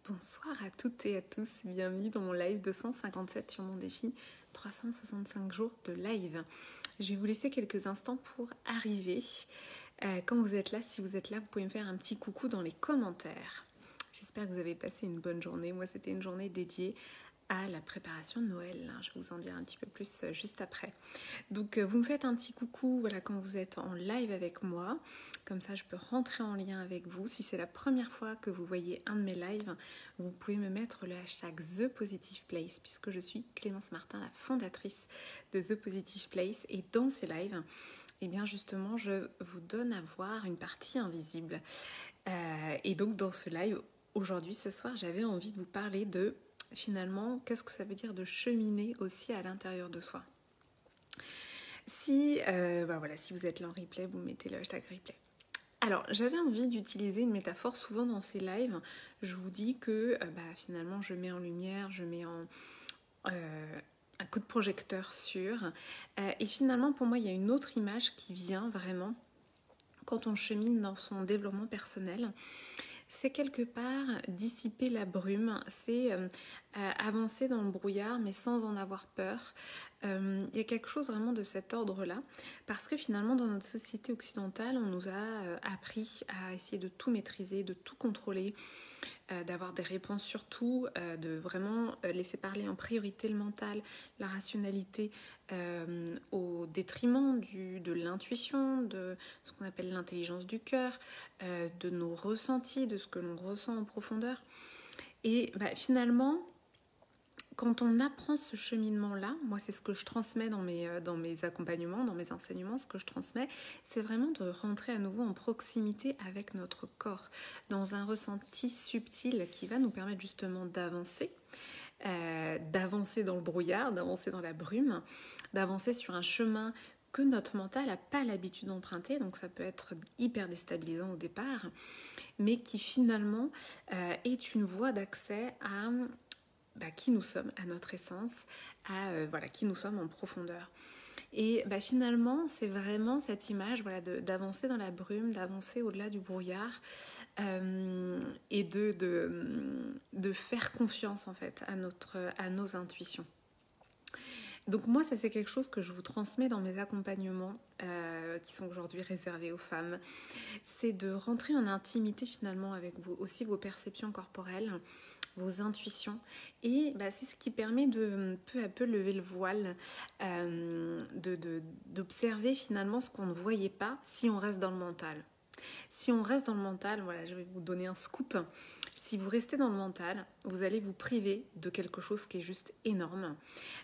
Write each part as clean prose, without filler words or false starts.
Bonsoir à toutes et à tous, bienvenue dans mon live 257 sur mon défi 365 jours de live. Je vais vous laisser quelques instants pour arriver. Quand vous êtes là, si vous êtes là, vous pouvez me faire un petit coucou dans les commentaires. J'espère que vous avez passé une bonne journée. Moi, c'était une journée dédiée à la préparation de Noël. Je vais vous en dire un petit peu plus juste après. Donc, vous me faites un petit coucou voilà, quand vous êtes en live avec moi. Comme ça, je peux rentrer en lien avec vous. Si c'est la première fois que vous voyez un de mes lives, vous pouvez me mettre le hashtag ThePositivePlace puisque je suis Clémence Martin, la fondatrice de The Positive Place. Et dans ces lives, eh bien justement, je vous donne à voir une partie invisible. Et donc, dans ce live, aujourd'hui, ce soir, j'avais envie de vous parler de, finalement, qu'est-ce que ça veut dire de cheminer aussi à l'intérieur de soi. Si vous êtes là en replay, vous mettez le hashtag replay. Alors, j'avais envie d'utiliser une métaphore souvent dans ces lives. Je vous dis que finalement, je mets en lumière, je mets un coup de projecteur sur. Et finalement, pour moi, il y a une autre image qui vient vraiment quand on chemine dans son développement personnel. C'est quelque part dissiper la brume, c'est avancer dans le brouillard mais sans en avoir peur. Il y a quelque chose vraiment de cet ordre-là, parce que finalement dans notre société occidentale, on nous a appris à essayer de tout maîtriser, de tout contrôler, d'avoir des réponses sur tout, de vraiment laisser parler en priorité le mental, la rationalité, au détriment de l'intuition, de ce qu'on appelle l'intelligence du cœur, de nos ressentis, de ce que l'on ressent en profondeur. Et finalement, quand on apprend ce cheminement-là, moi c'est ce que je transmets dans mes accompagnements, dans mes enseignements, ce que je transmets, c'est vraiment de rentrer à nouveau en proximité avec notre corps, dans un ressenti subtil qui va nous permettre justement d'avancer, d'avancer dans le brouillard, d'avancer dans la brume, d'avancer sur un chemin que notre mental n'a pas l'habitude d'emprunter, donc ça peut être hyper déstabilisant au départ, mais qui finalement est une voie d'accès à qui nous sommes, à notre essence, à qui nous sommes en profondeur. Et finalement, c'est vraiment cette image d'avancer dans la brume, d'avancer au-delà du brouillard et de faire confiance en fait à nos intuitions. Donc moi, ça c'est quelque chose que je vous transmets dans mes accompagnements qui sont aujourd'hui réservés aux femmes. C'est de rentrer en intimité finalement avec vous, aussi vos perceptions corporelles, vos intuitions, et c'est ce qui permet de peu à peu lever le voile, d'observer finalement ce qu'on ne voyait pas si on reste dans le mental. Si on reste dans le mental, voilà, je vais vous donner un scoop. Si vous restez dans le mental, vous allez vous priver de quelque chose qui est juste énorme.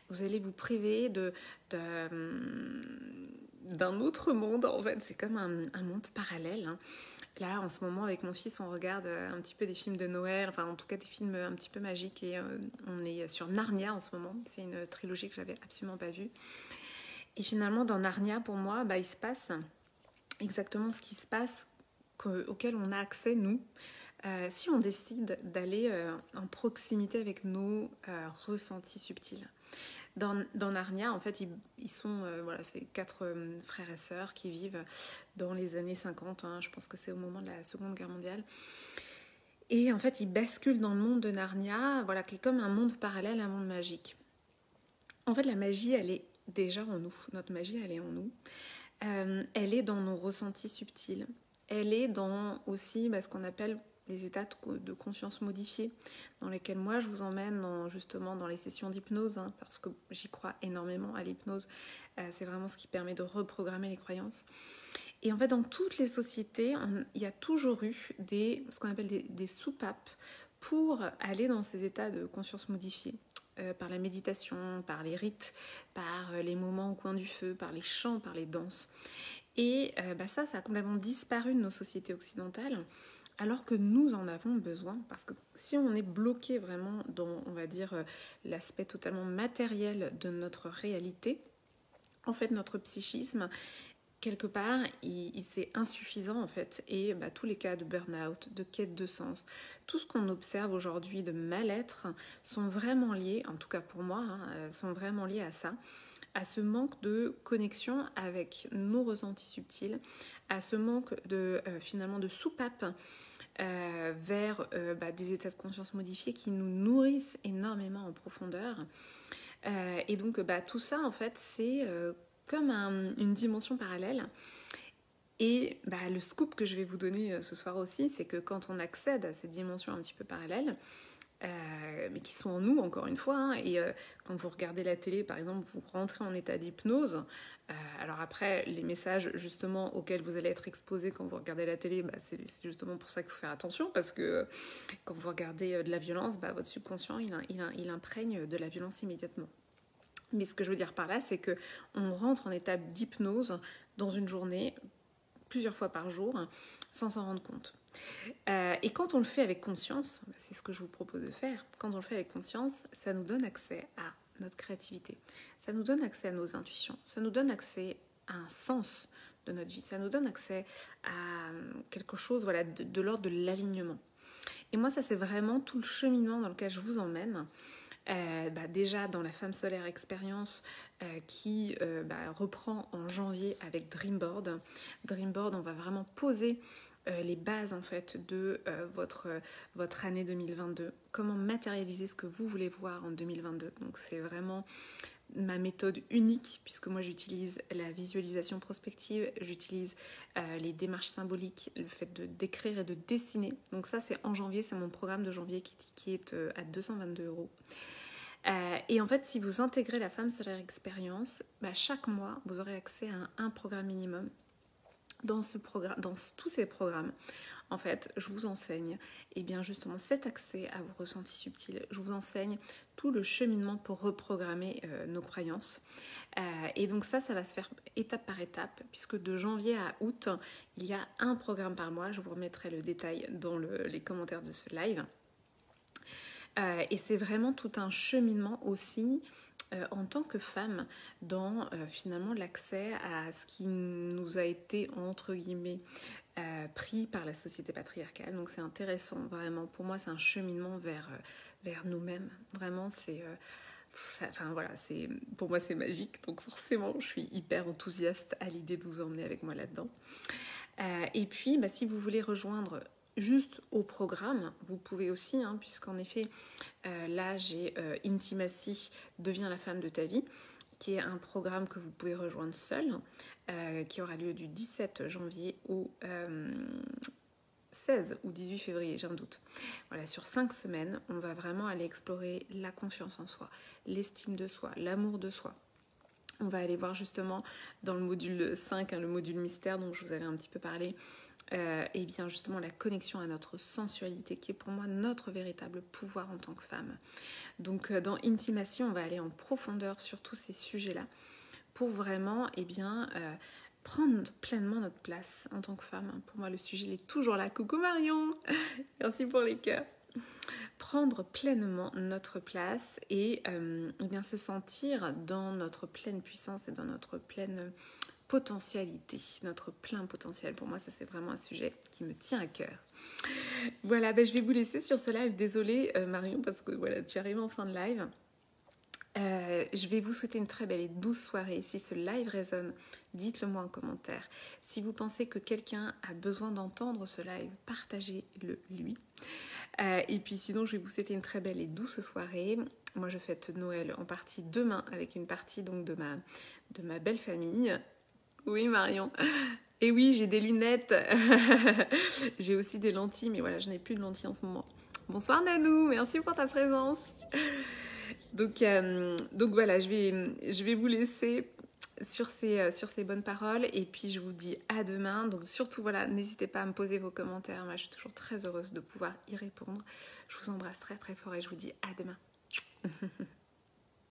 Vous allez vous priver d'un autre monde, en fait. C'est comme un monde parallèle, hein. Là, en ce moment, avec mon fils, on regarde un petit peu des films de Noël, enfin en tout cas des films un petit peu magiques, et on est sur Narnia en ce moment. C'est une trilogie que j'avais absolument pas vue. Et finalement, dans Narnia, pour moi, il se passe exactement ce qui se passe, auquel on a accès, nous, si on décide d'aller en proximité avec nos ressentis subtils. Dans Narnia, en fait, ils sont, c'est 4 frères et sœurs qui vivent dans les années 50, je pense que c'est au moment de la Seconde Guerre mondiale. Et en fait, ils basculent dans le monde de Narnia, qui est comme un monde parallèle, un monde magique. En fait, la magie, elle est déjà en nous. Notre magie, elle est en nous. Elle est dans nos ressentis subtils. Elle est dans aussi ce qu'on appelle les états de conscience modifiés, dans lesquels moi je vous emmène justement dans les sessions d'hypnose, parce que j'y crois énormément à l'hypnose. C'est vraiment ce qui permet de reprogrammer les croyances. Et en fait, dans toutes les sociétés, il y a toujours eu ce qu'on appelle des soupapes pour aller dans ces états de conscience modifiés. Par la méditation, par les rites, par les moments au coin du feu, par les chants, par les danses. Et ça a complètement disparu de nos sociétés occidentales, alors que nous en avons besoin, parce que si on est bloqué vraiment dans, on va dire, l'aspect totalement matériel de notre réalité, en fait, notre psychisme, quelque part, c'est insuffisant en fait. Et tous les cas de burn-out, de quête de sens, tout ce qu'on observe aujourd'hui de mal-être sont vraiment liés, en tout cas pour moi, sont vraiment liés à ça, à ce manque de connexion avec nos ressentis subtils, à ce manque finalement de soupape vers des états de conscience modifiés qui nous nourrissent énormément en profondeur. Et donc tout ça en fait c'est comme une dimension parallèle. Et le scoop que je vais vous donner ce soir aussi, c'est que quand on accède à ces dimensions un petit peu parallèles, mais qui sont en nous encore une fois, hein, et quand vous regardez la télé par exemple, vous rentrez en état d'hypnose, alors après les messages justement auxquels vous allez être exposé quand vous regardez la télé, c'est justement pour ça qu'il faut faire attention, parce que quand vous regardez de la violence, votre subconscient il imprègne de la violence immédiatement. Mais ce que je veux dire par là, c'est qu'on rentre en état d'hypnose dans une journée, plusieurs fois par jour, sans s'en rendre compte. Et quand on le fait avec conscience, c'est ce que je vous propose de faire, quand on le fait avec conscience, ça nous donne accès à notre créativité, ça nous donne accès à nos intuitions, ça nous donne accès à un sens de notre vie, ça nous donne accès à quelque chose de l'ordre de l'alignement. Et moi, ça c'est vraiment tout le cheminement dans lequel je vous emmène. Déjà dans la Femme Solaire Expérience qui reprend en janvier avec Dreamboard. Dreamboard, on va vraiment poser les bases en fait de votre année 2022. Comment matérialiser ce que vous voulez voir en 2022. Donc c'est vraiment ma méthode unique, puisque moi j'utilise la visualisation prospective, j'utilise les démarches symboliques, le fait de d'écrire et de dessiner. Donc ça c'est en janvier, c'est mon programme de janvier qui est à 222 €. Et en fait, si vous intégrez la Femme Solaire Expérience, chaque mois vous aurez accès à un programme minimum. Dans tous ces programmes, en fait, je vous enseigne justement cet accès à vos ressentis subtils. Je vous enseigne tout le cheminement pour reprogrammer nos croyances. Et donc ça va se faire étape par étape, puisque de janvier à août, il y a un programme par mois. Je vous remettrai le détail dans les commentaires de ce live. Et c'est vraiment tout un cheminement aussi en tant que femme dans finalement l'accès à ce qui nous a été entre guillemets pris par la société patriarcale. Donc c'est intéressant vraiment, pour moi c'est un cheminement vers nous-mêmes, vraiment pour moi c'est magique, donc forcément je suis hyper enthousiaste à l'idée de vous emmener avec moi là-dedans. Et puis si vous voulez rejoindre juste au programme, vous pouvez aussi, puisqu'en effet, là j'ai Intimacy, deviens la femme de ta vie, qui est un programme que vous pouvez rejoindre seul, qui aura lieu du 17 janvier au 16 ou 18 février, j'ai un doute. Voilà, sur 5 semaines, on va vraiment aller explorer la confiance en soi, l'estime de soi, l'amour de soi. On va aller voir justement dans le module 5, le module mystère dont je vous avais un petit peu parlé, et bien justement la connexion à notre sensualité qui est pour moi notre véritable pouvoir en tant que femme. Donc dans Intimacy, on va aller en profondeur sur tous ces sujets-là pour vraiment prendre pleinement notre place en tant que femme. Pour moi, le sujet il est toujours là. Coucou Marion, merci pour les cœurs. Prendre pleinement notre place et se sentir dans notre pleine puissance et dans notre pleine potentialité, notre plein potentiel. Pour moi, ça c'est vraiment un sujet qui me tient à cœur. Voilà, je vais vous laisser sur ce live. Désolée Marion, parce que voilà, tu arrives en fin de live. Je vais vous souhaiter une très belle et douce soirée. Si ce live résonne, dites-le moi en commentaire. Si vous pensez que quelqu'un a besoin d'entendre ce live, partagez-le lui. Et puis sinon, je vais vous souhaiter une très belle et douce soirée. Moi, je fête Noël en partie demain avec une partie donc de ma belle famille. Oui, Marion. Et oui, j'ai des lunettes. J'ai aussi des lentilles, mais voilà, je n'ai plus de lentilles en ce moment. Bonsoir Nanou, merci pour ta présence. Donc voilà, je vais vous laisser sur ces bonnes paroles et puis je vous dis à demain. Donc surtout voilà, n'hésitez pas à me poser vos commentaires. Moi, je suis toujours très heureuse de pouvoir y répondre. Je vous embrasse très très fort et je vous dis à demain.